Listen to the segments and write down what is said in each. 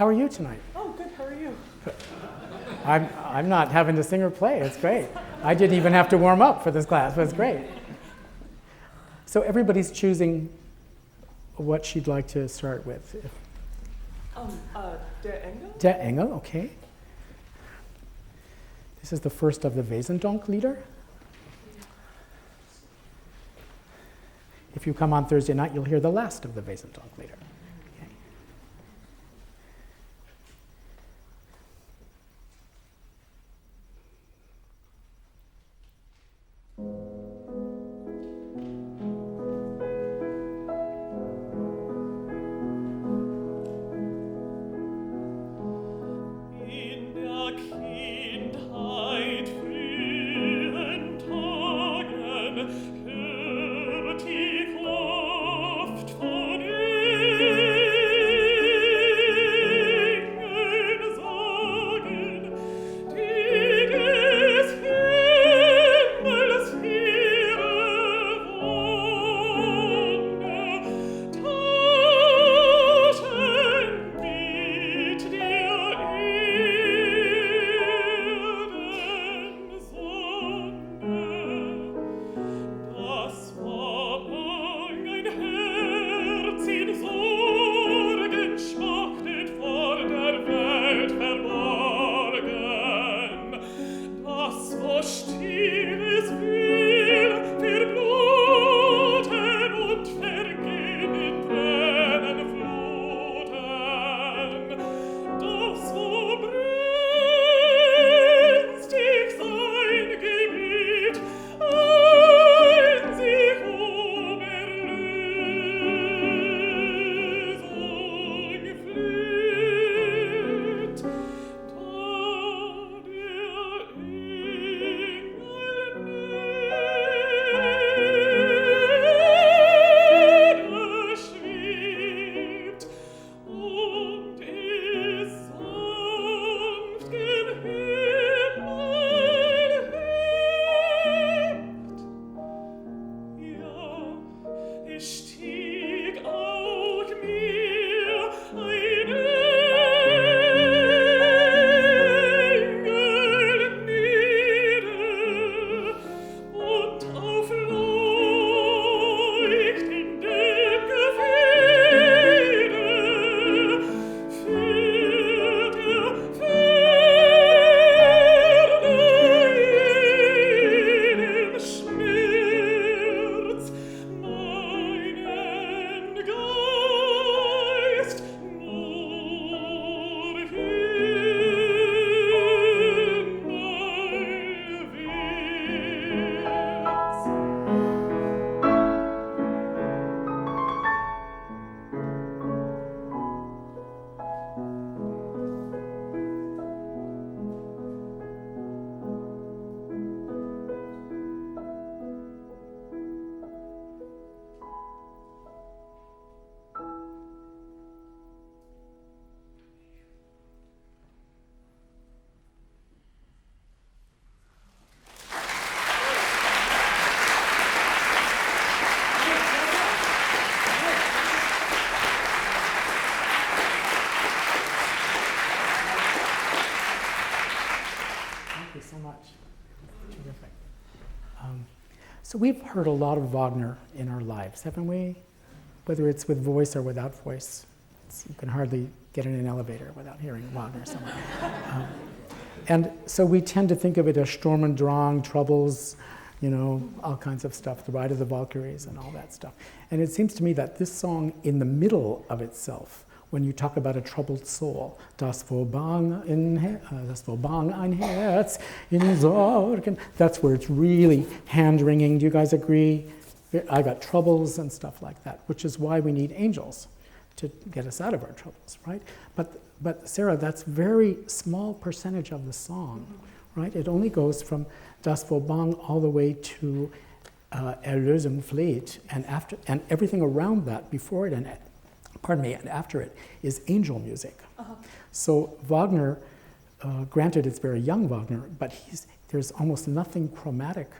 How are you tonight? Oh, good. How are you? I'm not having to sing or play. It's great. I didn't even have to warm up for this class, but it's great. So everybody's choosing what she'd like to start with. Der Engel? Der Engel, okay. This is the first of the Wesendonck Lieder. If you come on Thursday night, you'll hear the last of the Wesendonck Lieder. Okay. So we've heard a lot of Wagner in our lives, haven't we? Whether it's with voice or without voice. You can hardly get in an elevator without hearing Wagner somewhere. And so we tend to think of it as Sturm und Drang, troubles, you know, all kinds of stuff, the Ride of the Valkyries and all that stuff. And it seems to me that this song, in the middle of itself, when you talk about a troubled soul, das wo bang ein Herz in Sorgen, that's where it's really hand-wringing. Do you guys agree? I got troubles and stuff like that, which is why we need angels to get us out of our troubles, right? But Sarah, that's very small percentage of the song, right? It only goes from das wo bang all the way to Erlösung flieht, and everything around that, before it and after it, is angel music. Uh-huh. So Wagner, granted it's very young Wagner, but there's almost nothing chromatic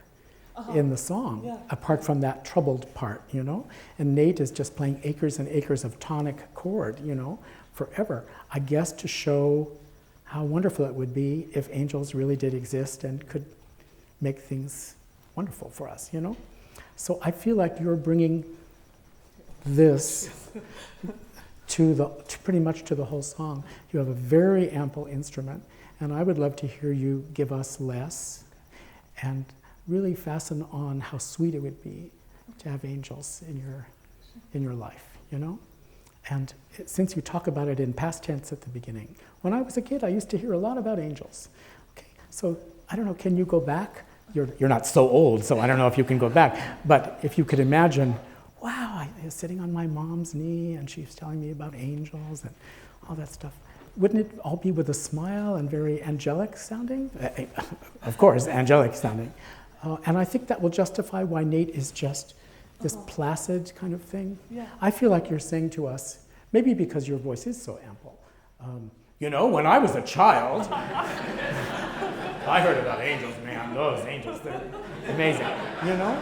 in the song, apart from that troubled part, you know? And Nate is just playing acres and acres of tonic chord, you know, forever. I guess to show how wonderful it would be if angels really did exist and could make things wonderful for us, you know? So I feel like you're bringing this to pretty much to the whole song. You have a very ample instrument, and I would love to hear you give us less and really fasten on how sweet it would be to have angels in your life, you know? And since you talk about it in past tense at the beginning, when I was a kid, I used to hear a lot about angels. Okay, so I don't know, can you go back? You're not so old, so I don't know if you can go back, but if you could imagine, wow, I was sitting on my mom's knee and she was telling me about angels and all that stuff. Wouldn't it all be with a smile and very angelic sounding? Of course, angelic sounding. And I think that will justify why Nate is just this placid kind of thing. Yeah. I feel like you're saying to us, maybe because your voice is so ample, you know, when I was a child, I heard about angels, man, those angels, they're amazing, you know?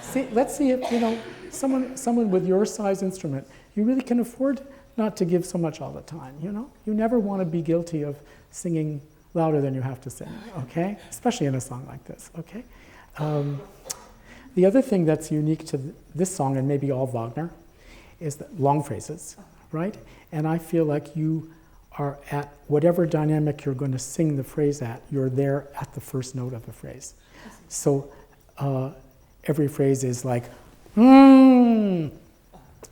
See, let's see if, you know, someone with your size instrument, you really can afford not to give so much all the time, you know? You never want to be guilty of singing louder than you have to sing, okay? Especially in a song like this, okay? The other thing that's unique to this song, and maybe all Wagner, is the long phrases, right? And I feel like you are at whatever dynamic you're going to sing the phrase at, you're there at the first note of the phrase. So every phrase is like,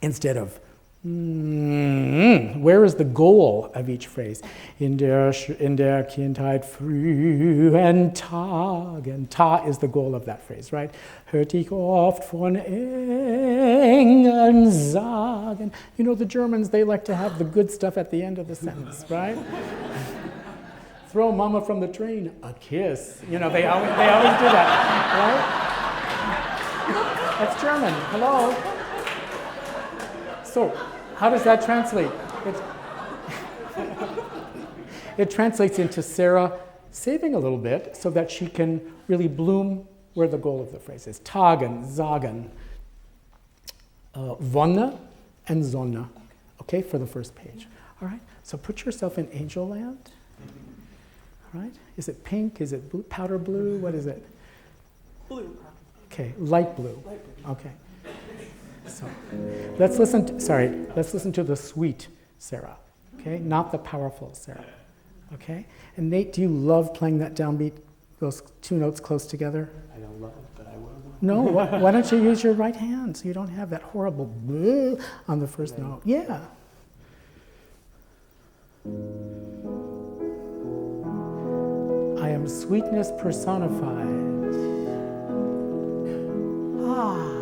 instead of, where is the goal of each phrase? In der Kindheit frühen Tag, and ta is the goal of that phrase, right? Hört ich oft von Engeln sagen. You know, the Germans, they like to have the good stuff at the end of the sentence, right? Throw mama from the train, a kiss. You know, they always do that, right? That's German, hello. So, how does that translate? It translates into Sarah saving a little bit so that she can really bloom where the goal of the phrase is. Tagen, sagen, Wonne and Sonne, okay, for the first page. All right, so put yourself in angel land. All right, is it pink? Is it blue, powder blue? What is it? Blue. Okay, light blue. Okay. So let's listen to the sweet Sarah, okay? Not the powerful Sarah, okay? And Nate, do you love playing that downbeat, those two notes close together? I don't love it, but I will. No, why don't you use your right hand so you don't have that horrible bleh on the first note? Yeah. I am sweetness personified. Ah.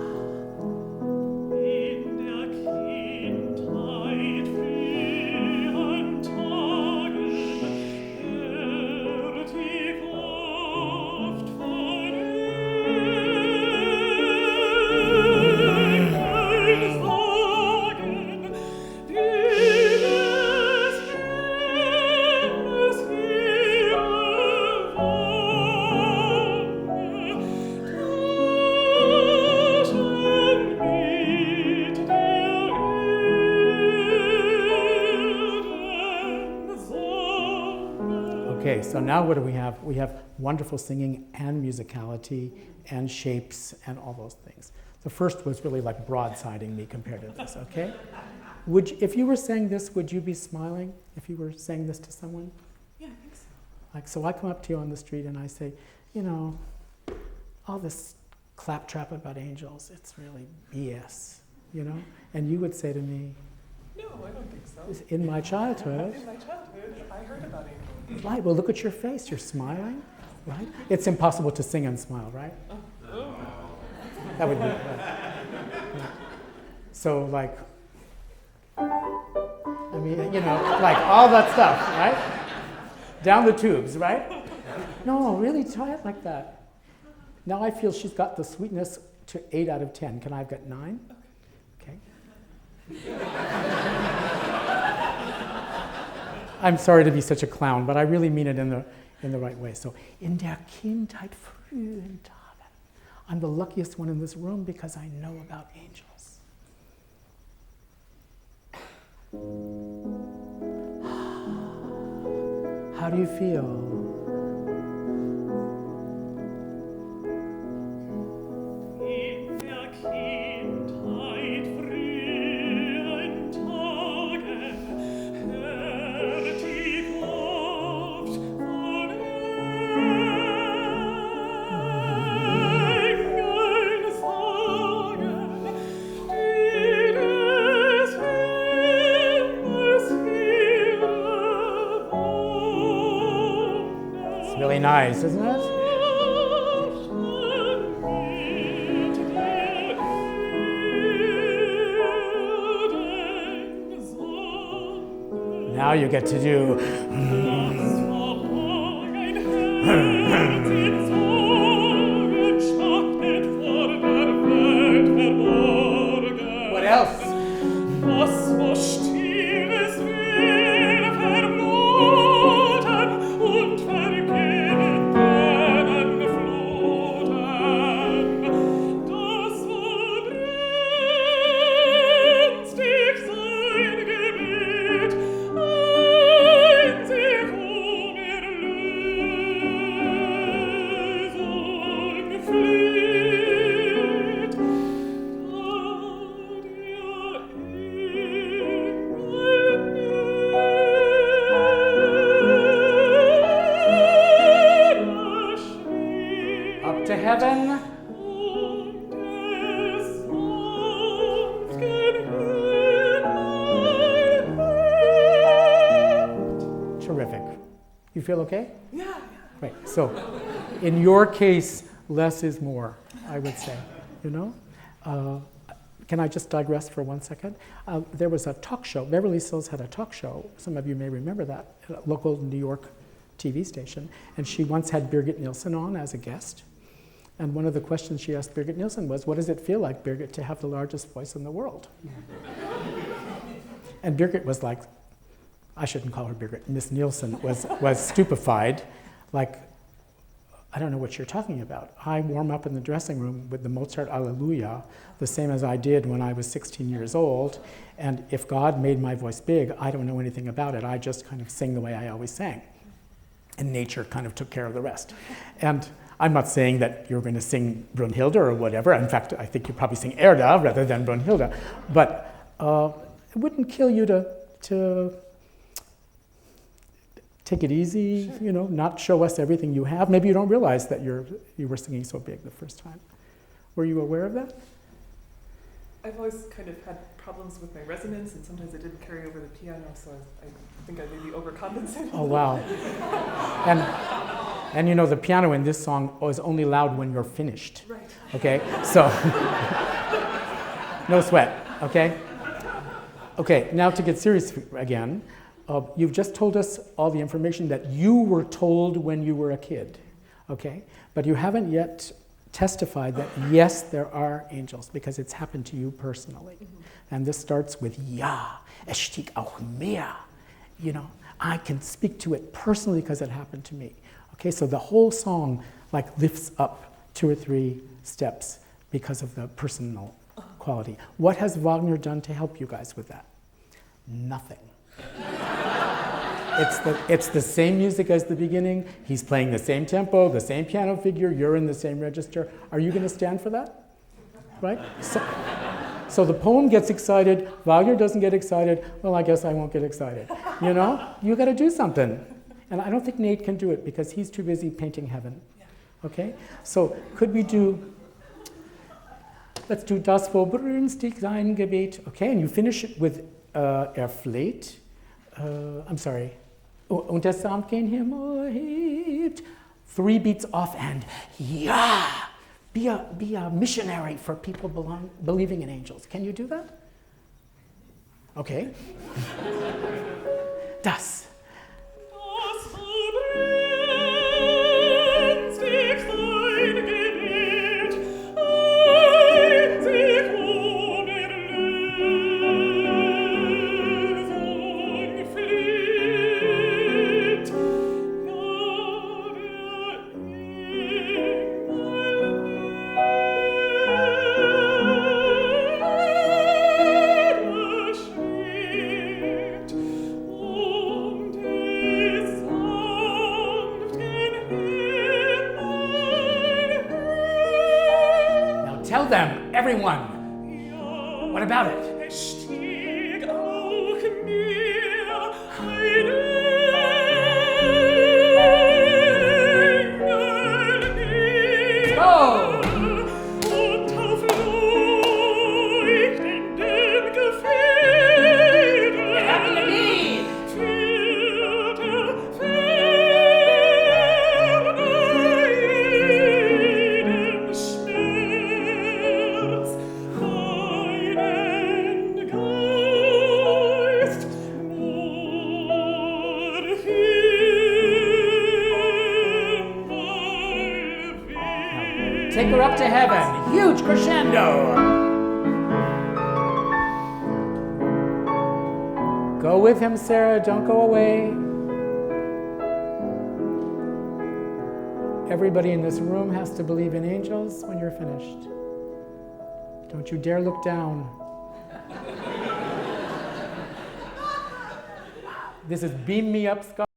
Okay, so now what do we have? We have wonderful singing and musicality and shapes and all those things. The first was really like broadsiding me compared to this, okay? If you were saying this, would you be smiling if you were saying this to someone? Yeah, I think so. Like, so I come up to you on the street and I say, you know, all this claptrap about angels, it's really BS, you know? And you would say to me, no, I don't think so. In my childhood. In my childhood, I heard about angels. Right, well, look at your face. You're smiling, right? It's impossible to sing and smile, right? Oh. That would be right. So, like, I mean, you know, like all that stuff, right? Down the tubes, right? No, really try it like that. Now I feel she's got the sweetness to 8 out of 10. Can I have got 9? Okay. I'm sorry to be such a clown, but I really mean it in the right way. So, in der Kindheit frühen Tag. I'm the luckiest one in this room because I know about angels. How do you feel? Really nice, isn't it? Now you get to do. What else? To heaven. Terrific. You feel okay? Yeah. Right. So, in your case, less is more, I would say. You know? Can I just digress for 1 second? There was a talk show. Beverly Sills had a talk show. Some of you may remember that. A local New York TV station. And she once had Birgit Nilsson on as a guest. And one of the questions she asked Birgit Nilsson was, what does it feel like, Birgit, to have the largest voice in the world? And Birgit was like, I shouldn't call her Birgit, Miss Nilsson was stupefied, like, I don't know what you're talking about. I warm up in the dressing room with the Mozart Alleluia, the same as I did when I was 16 years old, and if God made my voice big, I don't know anything about it. I just kind of sing the way I always sang. And nature kind of took care of the rest. And I'm not saying that you're going to sing Brunhilde or whatever. In fact, I think you probably sing Erda rather than Brunhilde. But it wouldn't kill you to take it easy, you know, not show us everything you have. Maybe you don't realize that you were singing so big the first time. Were you aware of that? I've always kind of had problems with my resonance, and sometimes I didn't carry over the piano, so I think I maybe overcompensated. Oh, wow. And you know, the piano in this song is only loud when you're finished. Right. Okay, so no sweat, okay? Okay, now to get serious again, you've just told us all the information that you were told when you were a kid, okay? But you haven't yet testified that yes, there are angels, because it's happened to you personally. Mm-hmm. And this starts with Ja, es stieg auch mehr. You know, I can speak to it personally because it happened to me. Okay, so the whole song like lifts up 2 or 3 steps because of the personal quality. What has Wagner done to help you guys with that? Nothing. It's the same music as the beginning. He's playing the same tempo, the same piano figure. You're in the same register. Are you going to stand for that? Right? So the poem gets excited. Wagner doesn't get excited. Well, I guess I won't get excited. You know? You got to do something. And I don't think Nate can do it because he's too busy painting heaven. Okay? So could we do... Let's do Das Verbrünstig sein Gebet. Okay, and you finish it with Erfleht. I'm sorry. Und der Samt gen Himmel hebt. 3 beats off and ja! Be a missionary for people believing in angels. Can you do that? Okay. Das. Tell them, everyone. What about it? Es stieg auch mir ein Engel näher. Go! Und auf leuchtendem Gefährde It happened to me! führt ferne jeden Schmerz meinen Geist nur hin. Take her up to heaven. Huge crescendo. Go with him, Sarah. Don't go away. Everybody in this room has to believe in angels when you're finished. Don't you dare look down. This is Beam Me Up, Scott.